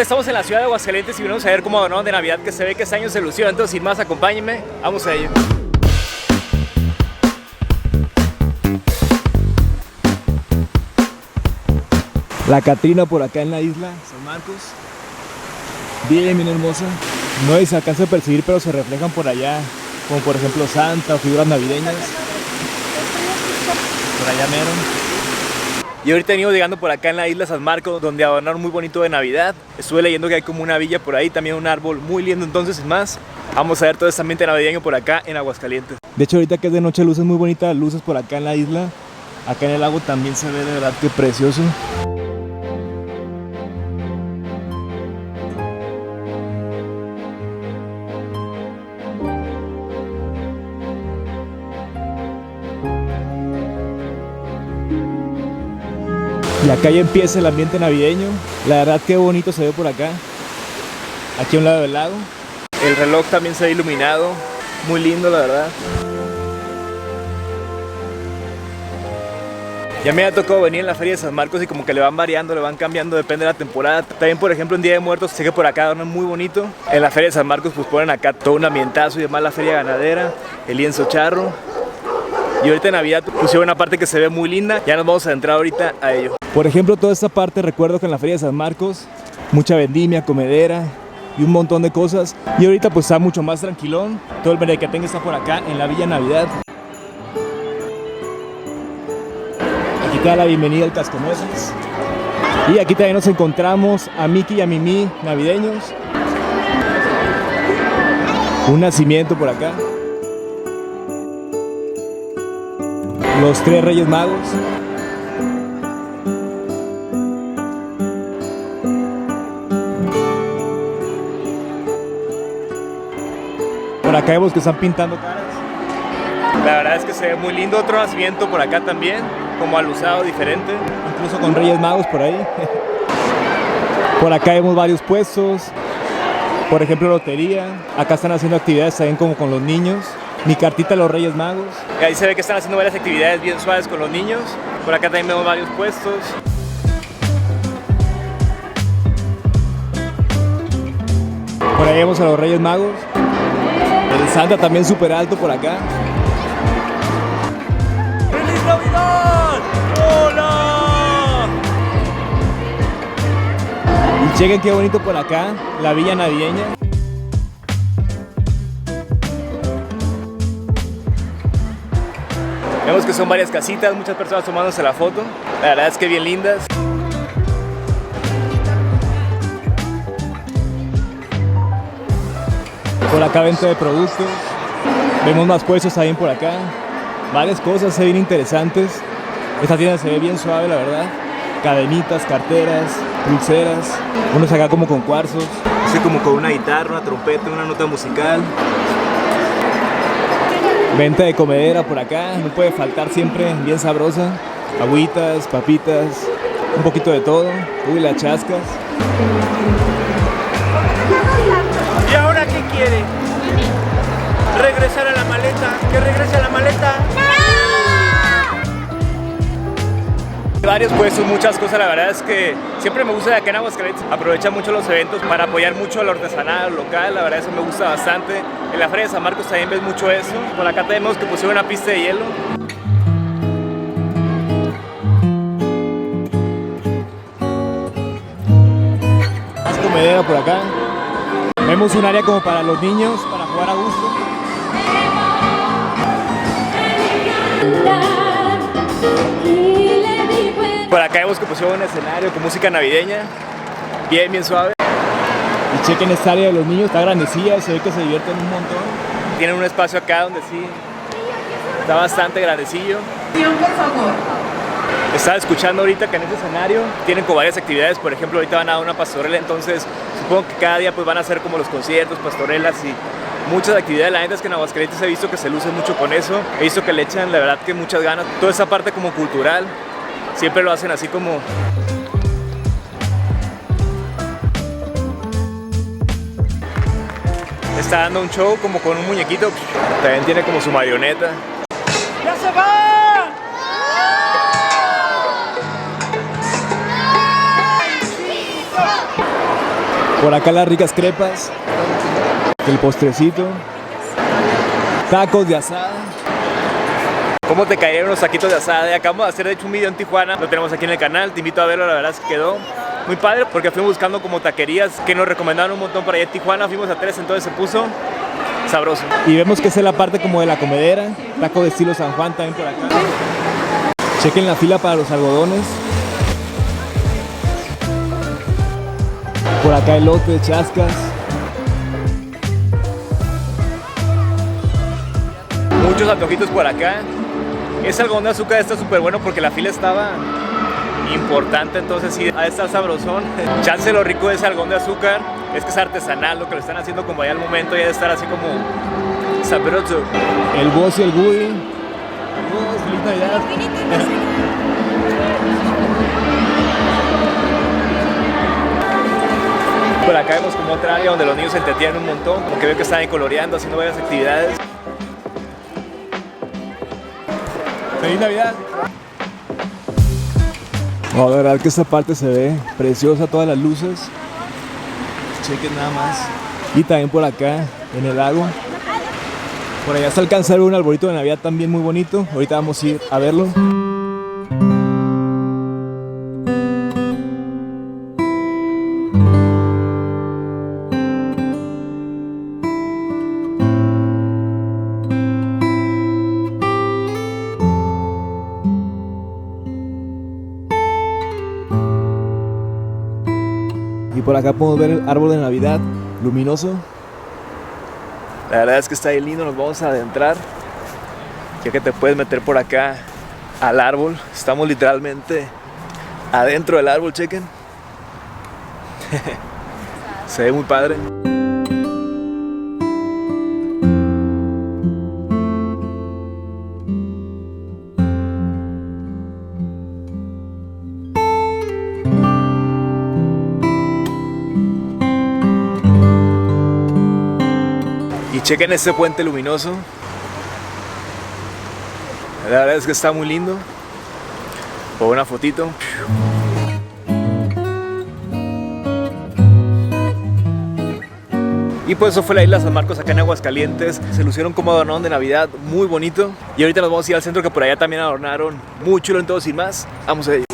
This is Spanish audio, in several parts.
estamos en la ciudad de Aguascalientes y venimos a ver cómo adornaron de Navidad, que se ve que este año se lució. Entonces, sin más, acompáñenme, vamos a ello. La Catrina por acá en la isla San Marcos. Bien hermosa. No se alcanza a percibir, pero se reflejan por allá, como por ejemplo Santa o figuras navideñas. Por allá mero. Y ahorita he venido llegando por acá en la isla San Marcos, donde adornaron muy bonito de Navidad. Estuve leyendo que hay como una villa por ahí, también un árbol muy lindo. Entonces, sin más, vamos a ver todo este ambiente navideño por acá en Aguascalientes. De hecho, ahorita que es de noche, luces muy bonitas, luces por acá en la isla. Acá en el lago también se ve, de verdad que precioso. Y acá ya empieza el ambiente navideño. La verdad que bonito se ve por acá. Aquí a un lado del lago. El reloj también se ve iluminado. Muy lindo, la verdad. Ya me ha tocado venir en la feria de San Marcos y como que le van variando, le van cambiando, depende de la temporada. También, por ejemplo, en Día de Muertos, sé que por acá adornan muy bonito. En la feria de San Marcos pues ponen acá todo un ambientazo y demás, la feria ganadera, el lienzo charro. Y ahorita en Navidad pusieron una parte que se ve muy linda. Ya nos vamos a entrar ahorita a ello. Por ejemplo, toda esta parte, recuerdo que en la feria de San Marcos, mucha vendimia, comedera y un montón de cosas. Y ahorita pues está mucho más tranquilón. Todo el merequetengue está por acá en la Villa Navidad. Aquí te da la bienvenida al Cascanueces. Y aquí también nos encontramos a Mickey y a Mimi navideños. Un nacimiento por acá. Los tres Reyes Magos. Por acá vemos que están pintando caras. La verdad es que se ve muy lindo. Otro nacimiento por acá también, como alusado, diferente. Incluso con Reyes Magos por ahí. Por acá vemos varios puestos. Por ejemplo, lotería. Acá están haciendo actividades también como con los niños. Mi cartita de los Reyes Magos. Y ahí se ve que están haciendo varias actividades bien suaves con los niños. Por acá también vemos varios puestos. Por ahí vemos a los Reyes Magos. El Santa también súper alto por acá. ¡Feliz Navidad! ¡Hola! Y chequen qué bonito por acá, la Villa Navideña. Vemos que son varias casitas, muchas personas tomándose la foto. La verdad es que bien lindas. Por acá venta de productos. Vemos más puestos también por acá. Varias cosas se ven interesantes. Esta tienda se ve bien suave, la verdad. Cadenitas, carteras, pulseras. Unos acá como con cuarzos. Así como con una guitarra, una trompeta, una nota musical. Venta de comedera por acá, no puede faltar siempre, bien sabrosa. Agüitas, papitas, un poquito de todo. Uy, las chascas. ¿Y ahora qué quiere? ¿Regresar a la maleta? ¿Que regrese a la maleta? Varios puestos, muchas cosas. La verdad es que siempre me gusta de acá en Aguascalientes. Aprovechan mucho los eventos para apoyar mucho al artesanal local. La verdad eso me gusta bastante. En la feria de San Marcos también ves mucho eso. Por acá tenemos que pusieron una pista de hielo. Más comedera por acá. Vemos un área como para los niños, para jugar a gusto. Por acá vemos que pusieron un escenario con música navideña, bien suave. Y chequen esta área de los niños, está grandecilla, se ve que se divierten un montón. Tienen un espacio acá donde sí está bastante grandecillo. Por favor. Estaba escuchando ahorita que en este escenario tienen como varias actividades. Por ejemplo, ahorita van a dar una pastorela, entonces supongo que cada día pues van a hacer como los conciertos, pastorelas y muchas actividades. La neta es que en Aguascalientes he visto que se luce mucho con eso. He visto que le echan, la verdad, que muchas ganas. Toda esa parte como cultural, siempre lo hacen así como... Está dando un show como con un muñequito. También tiene como su marioneta. ¡Ya se va! Por acá las ricas crepas, el postrecito, tacos de asada. ¿Cómo te cayeron los taquitos de asada? Acabamos de hacer de hecho un video en Tijuana, lo tenemos aquí en el canal, te invito a verlo, la verdad es que quedó muy padre porque fuimos buscando como taquerías que nos recomendaron un montón para allá en Tijuana, fuimos a 3, entonces se puso sabroso. Y vemos que esa es la parte como de la comedera, taco de estilo San Juan también por acá. Chequen la fila para los algodones. Por acá elote, chascas. Muchos antojitos por acá. Ese algodón de azúcar está súper bueno porque la fila estaba importante, entonces sí, ha de estar sabrosón. Chance lo rico de ese algodón de azúcar es que es artesanal, lo que lo están haciendo como allá al momento y ha de estar así como sabroso. El Buzz y el Woody. ¡Feliz Navidad! Por acá vemos como otra área donde los niños se entretienen un montón, como que veo que están ahí coloreando, haciendo varias actividades. ¡Feliz Navidad! Oh, de verdad que esta parte se ve preciosa, todas las luces. Chequen nada más. Y también por acá, en el lago. Por allá se alcanza a ver un arbolito de Navidad también muy bonito. Ahorita vamos a ir a verlo. Y por acá podemos ver el árbol de Navidad luminoso. La verdad es que está ahí lindo, nos vamos a adentrar. Ya que te puedes meter por acá al árbol. Estamos literalmente adentro del árbol, chequen. Se ve muy padre. Y chequen este puente luminoso. La verdad es que está muy lindo. O una fotito. Y pues eso fue la isla San Marcos acá en Aguascalientes. Se lucieron como adornón de Navidad, muy bonito. Y ahorita nos vamos a ir al centro que por allá también adornaron muy chulo. Entonces sin más, vamos a ello.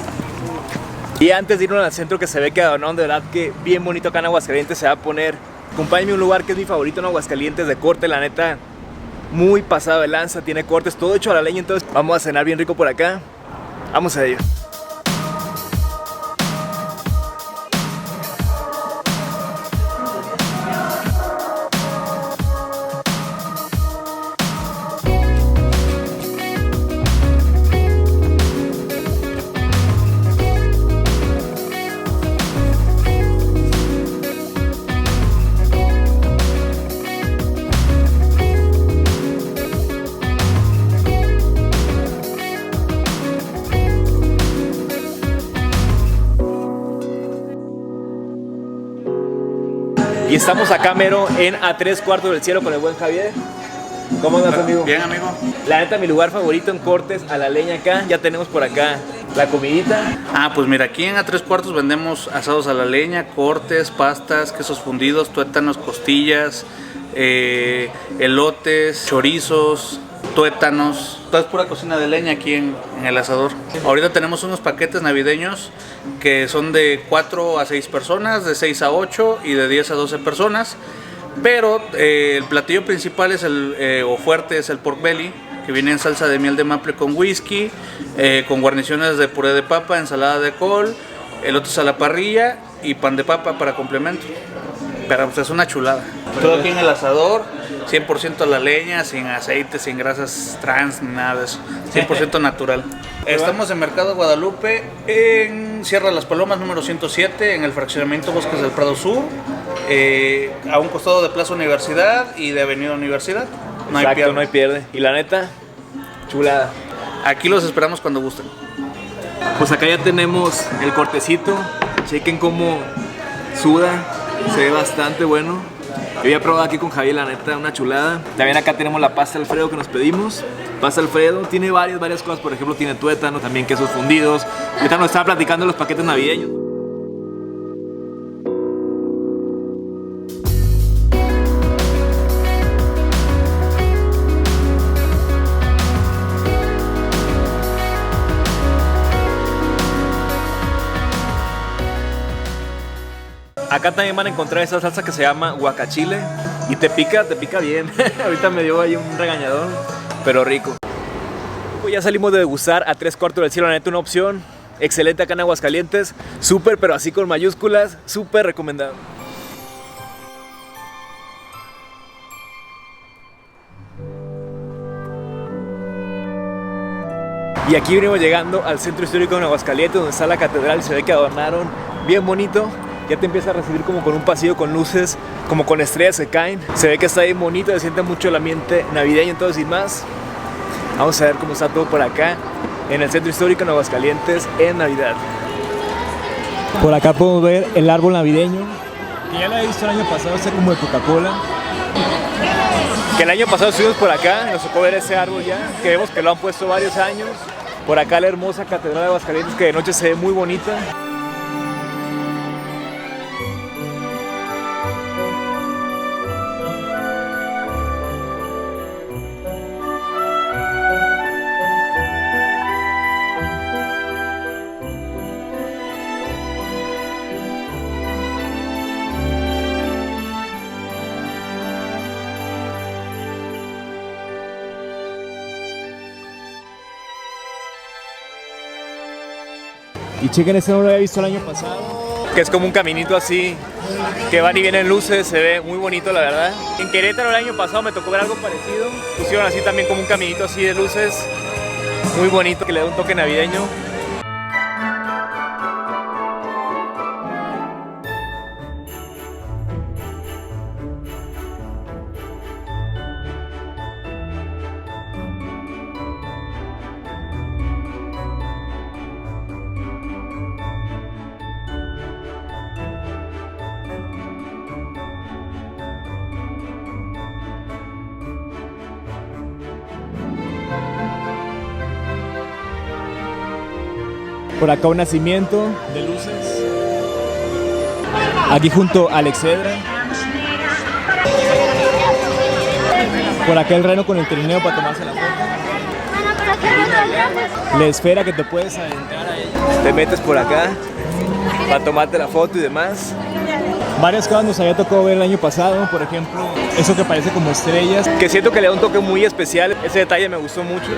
Y antes de irnos al centro que se ve que adornaron de verdad que bien bonito acá en Aguascalientes, se va a poner, acompáñenme a un lugar que es mi favorito en Aguascalientes de corte, la neta, muy pasado de lanza, tiene cortes, todo hecho a la leña, entonces vamos a cenar bien rico por acá. Vamos a ello. Y estamos acá mero en A 3/4 del cielo con el buen Javier. ¿Cómo andas, amigo? Bien, amigo. La neta, mi lugar favorito en cortes a la leña acá. Ya tenemos por acá la comidita. Pues mira, aquí en A 3/4 vendemos asados a la leña, cortes, pastas, quesos fundidos, tuétanos, costillas, elotes, chorizos, tuétanos. Toda es pura cocina de leña aquí en el asador. Ahorita tenemos unos paquetes navideños que son de 4 a 6 personas, de 6 a 8 y de 10 a 12 personas. Pero el platillo principal es o fuerte es el pork belly, que viene en salsa de miel de maple con whisky, con guarniciones de puré de papa, ensalada de col, elotes a la parrilla y pan de papa para complemento. Pero pues es una chulada. Todo aquí en el asador, 100% a la leña, sin aceite, sin grasas trans, ni nada de eso. 100% natural. Estamos en Mercado Guadalupe, en Sierra de las Palomas, número 107, en el fraccionamiento Bosques del Prado Sur, a un costado de Plaza Universidad y de Avenida Universidad. No hay pierde. No hay pierde. Y la neta, chulada. Aquí los esperamos cuando gusten. Pues acá ya tenemos el cortecito. Chequen cómo suda. Se ve bastante bueno. Yo ya he probado aquí con Javier, la neta, una chulada. También acá tenemos la pasta Alfredo que nos pedimos. Pasta Alfredo tiene varias cosas. Por ejemplo, tiene tuétano, también quesos fundidos. Ahorita nos estaba platicando de los paquetes navideños. acá también van a encontrar esa salsa que se llama guacachile y te pica bien. Ahorita me dio ahí un regañadón, pero rico. Pues ya salimos de degustar a 3/4 del cielo, la neta una opción excelente acá en Aguascalientes, súper, pero así con mayúsculas, súper recomendado. Y aquí venimos llegando al centro histórico de Aguascalientes, donde está la catedral, se ve que adornaron bien bonito. Ya te empieza a recibir como con un pasillo con luces, como con estrellas que caen. Se ve que está bien bonito, se siente mucho el ambiente navideño, entonces sin más. Vamos a ver cómo está todo por acá, en el centro histórico de Aguascalientes, en Navidad. Por acá podemos ver el árbol navideño, que ya lo había visto el año pasado, este como de Coca-Cola. Que el año pasado estuvimos por acá, nos tocó ver ese árbol ya, que vemos que lo han puesto varios años. Por acá la hermosa catedral de Aguascalientes, que de noche se ve muy bonita. Y chequen, este no lo había visto el año pasado, que es como un caminito así, que van y vienen luces, se ve muy bonito la verdad. En Querétaro el año pasado me tocó ver algo parecido, pusieron así también como un caminito así de luces, muy bonito, que le da un toque navideño. Por acá un nacimiento de luces. Aquí junto al Excedra. Por acá el reno con el trineo para tomarse la foto. La esfera que te puedes adentrar a ella. Te metes por acá para tomarte la foto y demás. Varias cosas nos había tocado ver el año pasado, por ejemplo, eso que parece como estrellas, que siento que le da un toque muy especial. Ese detalle me gustó mucho.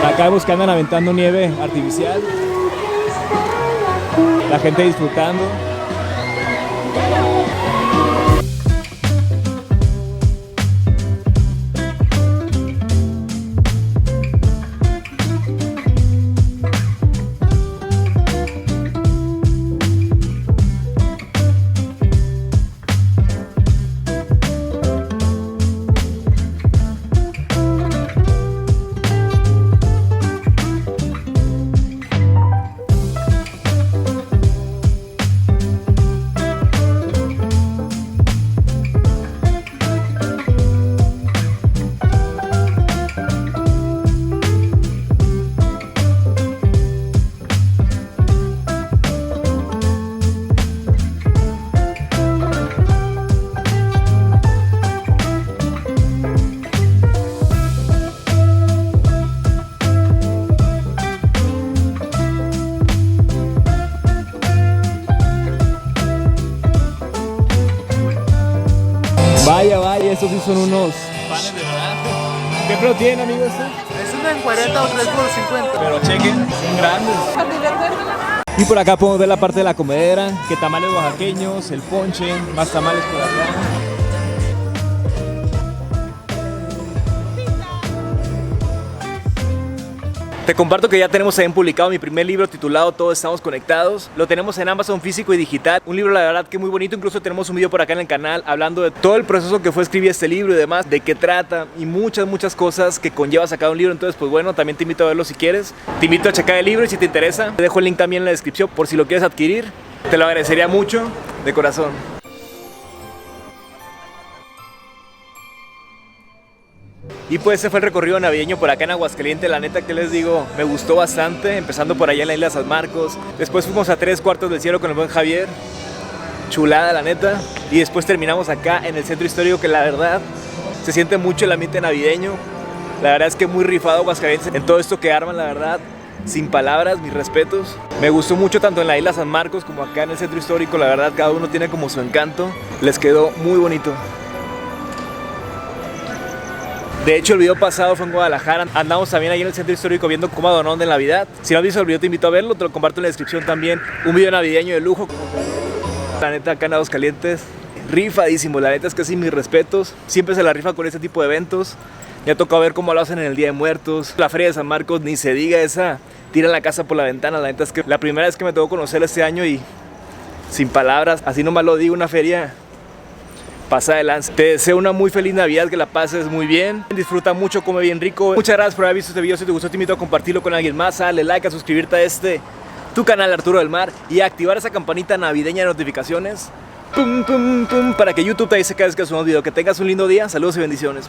Por acá vemos que andan aventando nieve artificial, la gente disfrutando. Vaya, estos sí son unos panes de verdad. ¿Qué precio tienen, amigos? Es uno en 40 o 3 por 50. Pero chequen, son grandes. Y por acá podemos ver la parte de la comedera, que tamales oaxaqueños, el ponche, más tamales por acá. Te comparto que ya tenemos también publicado mi primer libro titulado Todos estamos conectados. Lo tenemos en Amazon físico y digital. Un libro la verdad que muy bonito. Incluso tenemos un video por acá en el canal hablando de todo el proceso que fue escribir este libro y demás, de qué trata y muchas cosas que conlleva sacar un libro. Entonces pues bueno, también te invito a verlo si quieres. Te invito a checar el libro y si te interesa, te dejo el link también en la descripción por si lo quieres adquirir. Te lo agradecería mucho, de corazón. Y pues ese fue el recorrido navideño por acá en Aguascalientes. La neta que les digo, me gustó bastante, empezando por allá en la isla San Marcos. Después fuimos a 3/4 del cielo con el buen Javier. Chulada la neta. Y después terminamos acá en el centro histórico, que la verdad se siente mucho el ambiente navideño. La verdad es que muy rifado Aguascalientes en todo esto que arman, la verdad. sin palabras, mis respetos. Me gustó mucho tanto en la isla San Marcos como acá en el centro histórico, la verdad cada uno tiene como su encanto. Les quedó muy bonito. De hecho, el video pasado fue en Guadalajara. Andamos también ahí en el centro histórico viendo cómo adornaron de Navidad. Si no has visto el video, te invito a verlo, te lo comparto en la descripción también. Un video navideño de lujo. La neta, acá en Aguascalientes, rifadísimo. La neta es que sí, mis respetos. Siempre se la rifa con este tipo de eventos. Me ha tocado ver cómo lo hacen en el Día de Muertos. La Feria de San Marcos, ni se diga esa. Tiran la casa por la ventana. La neta es que la primera vez que me tocó conocerla este año y sin palabras, así nomás lo digo, una feria pasa de lanza. Te deseo una muy feliz Navidad, que la pases muy bien, disfruta mucho, come bien rico. Muchas gracias por haber visto este video. Si te gustó, te invito a compartirlo con alguien más, dale like, a suscribirte a tu canal Arturo del Mar y a activar esa campanita navideña de notificaciones, pum, pum, pum, para que YouTube te avise cada vez que subamos video. Que tengas un lindo día, saludos y bendiciones.